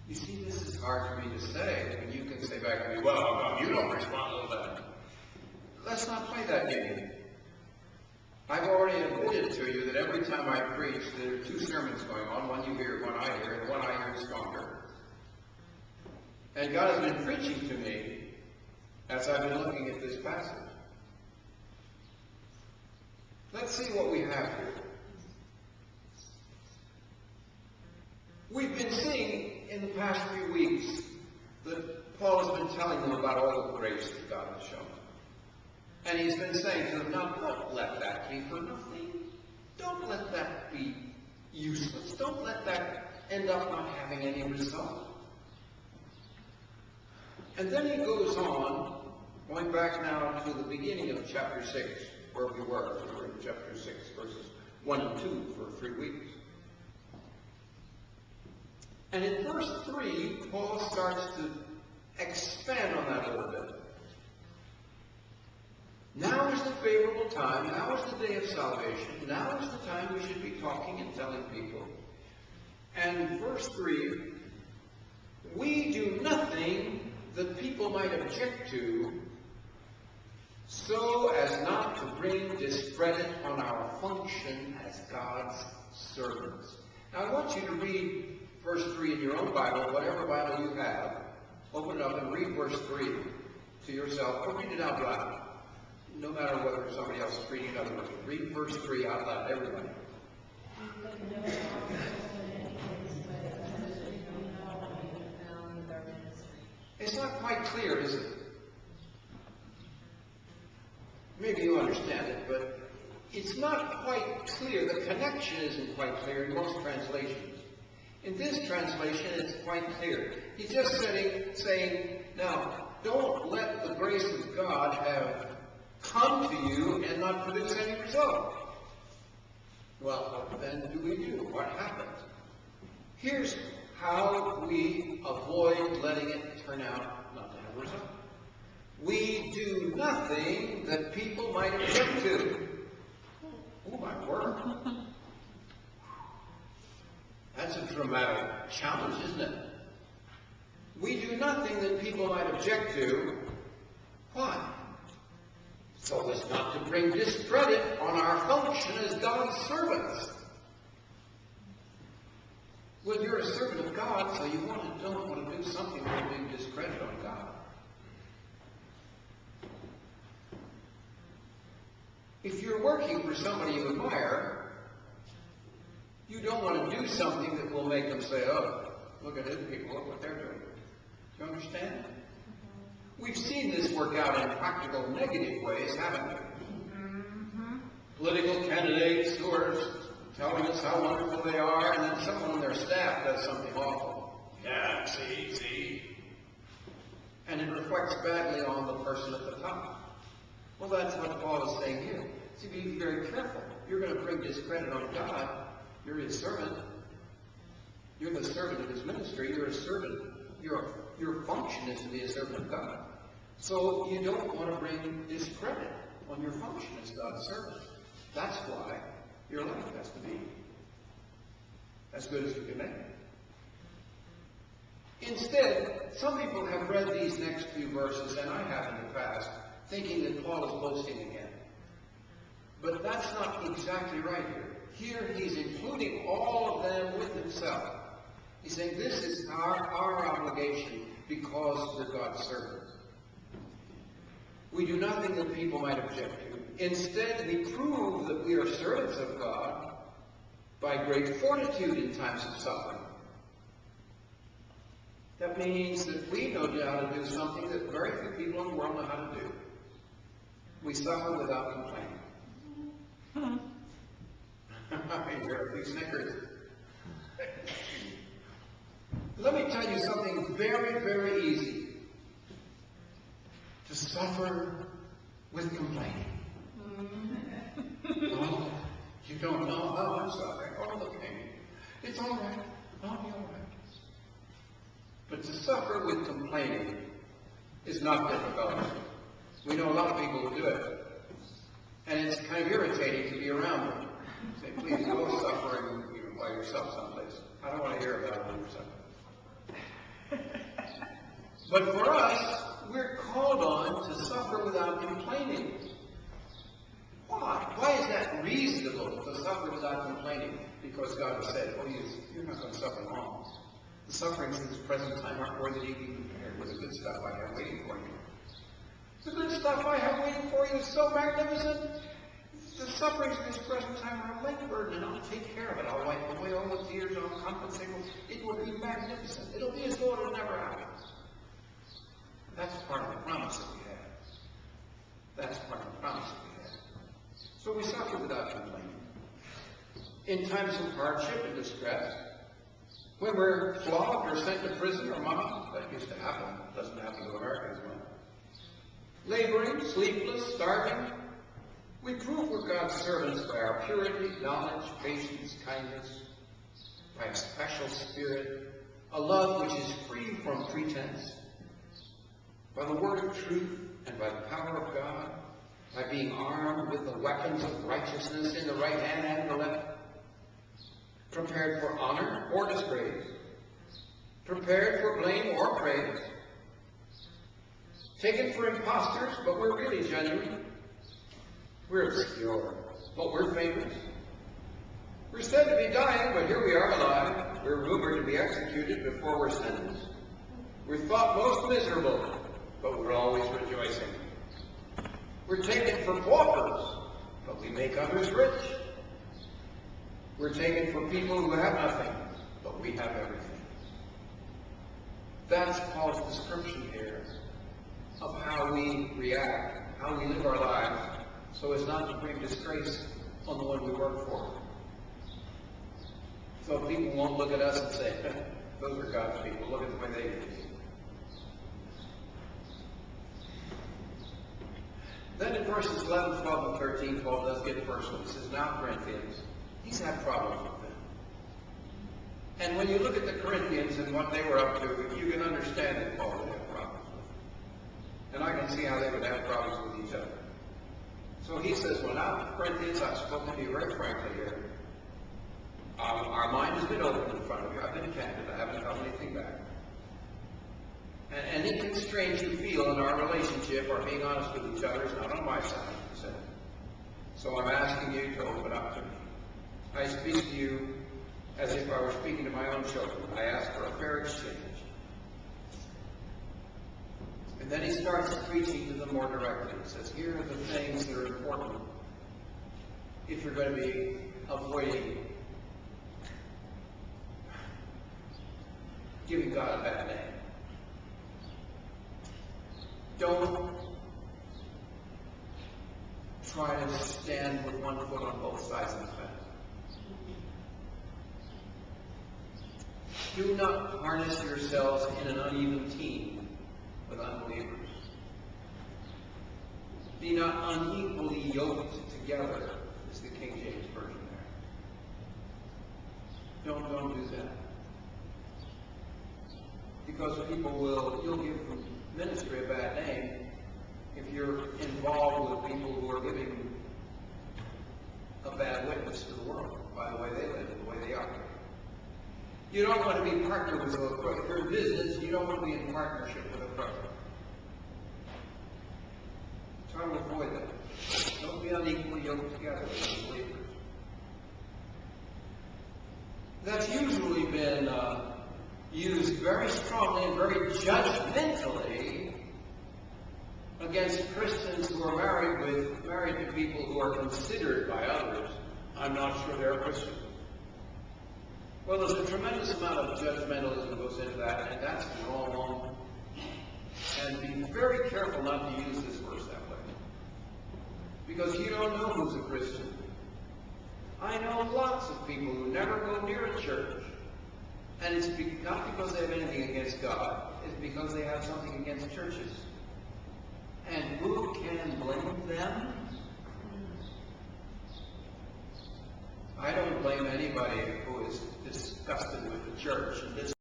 You see, this is hard for me to say, and you can say back to me, well, how come you don't respond to that? Let's not play that game. I've already admitted to you that every time I preach, there are two sermons going on. One you hear, one I hear, and the one I hear is stronger. And God has been preaching to me as I've been looking at this passage. Let's see what we have here. We've been seeing in the past few weeks that Paul has been telling them about all the grace that God has shown. And he's been saying to them, now don't let that be for nothing. Don't let that be useless. Don't let that end up not having any result. And then he goes on, going back now to the beginning of chapter 6, where we were. We were in chapter 6, verses 1 and 2 for 3 weeks. And in verse 3, Paul starts to expand on that a little bit. Now is the favorable time. Now is the day of salvation. Now is the time we should be talking and telling people. And verse 3, we do nothing that people might object to, so as not to bring discredit on our function as God's servants. Now I want you to read verse 3 in your own Bible, whatever Bible you have. Open it up and read verse 3 to yourself, or read it out loud. No matter whether somebody else is reading it, read verse 3 out loud, everybody. It's not quite clear, is it? Maybe you understand it, but it's not quite clear. The connection isn't quite clear in most translations. In this translation, it's quite clear. He's just saying, now, don't let the grace of God have come to you and not produce any result. Well, what then do we do? What happens? Here's how we avoid letting it turn out not to have a result. We do nothing that people might object to. Oh, my word. That's a dramatic challenge, isn't it? We do nothing that people might object to. Why? So as not to bring discredit on our function as God's servants. Well, you're a servant of God, so you don't want to do something that will bring discredit on God. If you're working for somebody you admire, you don't want to do something that will make them say, oh, look at these people, look what they're doing. Do you understand? We've seen this work out in practical negative ways, haven't we? Mm-hmm. Political candidates who are telling us how wonderful they are, and then someone on their staff does something awful. Yeah, see. And it reflects badly on the person at the top. Well, that's what Paul is saying here. So be very careful. You're going to bring discredit on God. You're his servant. You're the servant of his ministry. You're a servant. Your function is to be a servant of God. So you don't want to bring discredit on your function as God's servant. That's why your life has to be as good as you can make it. Instead, some people have read these next few verses, and I have in the past, thinking that Paul is boasting again. But that's not exactly right here. Here he's including all of them with himself. He's saying this is our obligation because we're God's servants. We do nothing that people might object to. Instead, we prove that we are servants of God by great fortitude in times of suffering. That means that we know how to do something that very few people in the world know how to do. We suffer without complaining. You hear a few snickers. Let me tell you something very, very easy. To suffer with complaining. Oh, you don't know how I'm suffering. Oh, look at me. It's all right. I'll be all right. But to suffer with complaining is not difficult. We know a lot of people who do it. And it's kind of irritating to be around them. Say, please go suffering by yourself someplace. I don't want to hear about it when you're suffering. But for us, we're called on to suffer without complaining. Why? Why is that reasonable to suffer without complaining? Because God has said, oh, you're not going to suffer long. The sufferings in this present time aren't worthy to be compared with the good stuff I have waiting for you. The good stuff I have waiting for you is so magnificent. The sufferings in this present time are a light burden, and I'll take care of it. I'll wipe away all the tears. I'll compensate. It will be magnificent. It'll be as though it never happened. That's part of the promise that we have. That's part of the promise that we have. So we suffer without complaining. In times of hardship and distress, when we're flogged or sent to prison or mobbed, that used to happen. It doesn't happen to Americans much. Laboring, sleepless, starving, we prove we're God's servants by our purity, knowledge, patience, kindness, by a special spirit, a love which is free from pretense, by the word of truth and by the power of God, by being armed with the weapons of righteousness in the right hand and the left, prepared for honor or disgrace, prepared for blame or praise, taken for impostors, but we're really genuine. We're obscure, but we're famous. We're said to be dying, but here we are alive. We're rumored to be executed before we're sentenced. We're thought most miserable, but we're always rejoicing. We're taken for paupers, but we make others rich. We're taken for people who have nothing, but we have everything. That's Paul's description here of how we react, how we live our lives, so as not to bring disgrace on the one we work for. So people won't look at us and say, those are God's people. Look at the way they do. Then in verses 11, 12, and 13, Paul does get personal. He says, now Corinthians, he's had problems with them. And when you look at the Corinthians and what they were up to, you can understand that Paul would have problems with them. And I can see how they would have problems with each other. So he says, well, now, Corinthians, I've spoken to you very frankly here. Our mind has been open in front of you. I've been candid. I haven't held anything back. And any constraints you feel in our relationship or being honest with each other is not on my side, he said. So I'm asking you to open up to me. I speak to you as if I were speaking to my own children. I ask for a fair exchange. And then he starts preaching to them more directly. He says, here are the things that are important if you're going to be avoiding giving God a bad name. Don't try to stand with one foot on both sides of the fence. Do not harness yourselves in an uneven team with unbelievers. Be not unequally yoked together, is the King James Version there. Don't do that. Because you'll give ministry a bad name if you're involved with people who are giving a bad witness to the world by the way they live and the way they operate. You don't want to be partnered with a crook. If you're in business, you don't want to be in partnership with a crook. Try to avoid that. Don't be unequally yoked together with believers. That's usually been used very strongly and very judgmentally against Christians who are married to people who are considered by others. I'm not sure they're Christians. Well, there's a tremendous amount of judgmentalism that goes into that, and that's wrong. And be very careful not to use this verse that way. Because you don't know who's a Christian. I know lots of people who never go near a church. And it's not because they have anything against God. It's because they have something against churches. And who can blame them? I don't blame anybody who is disgusted with the church and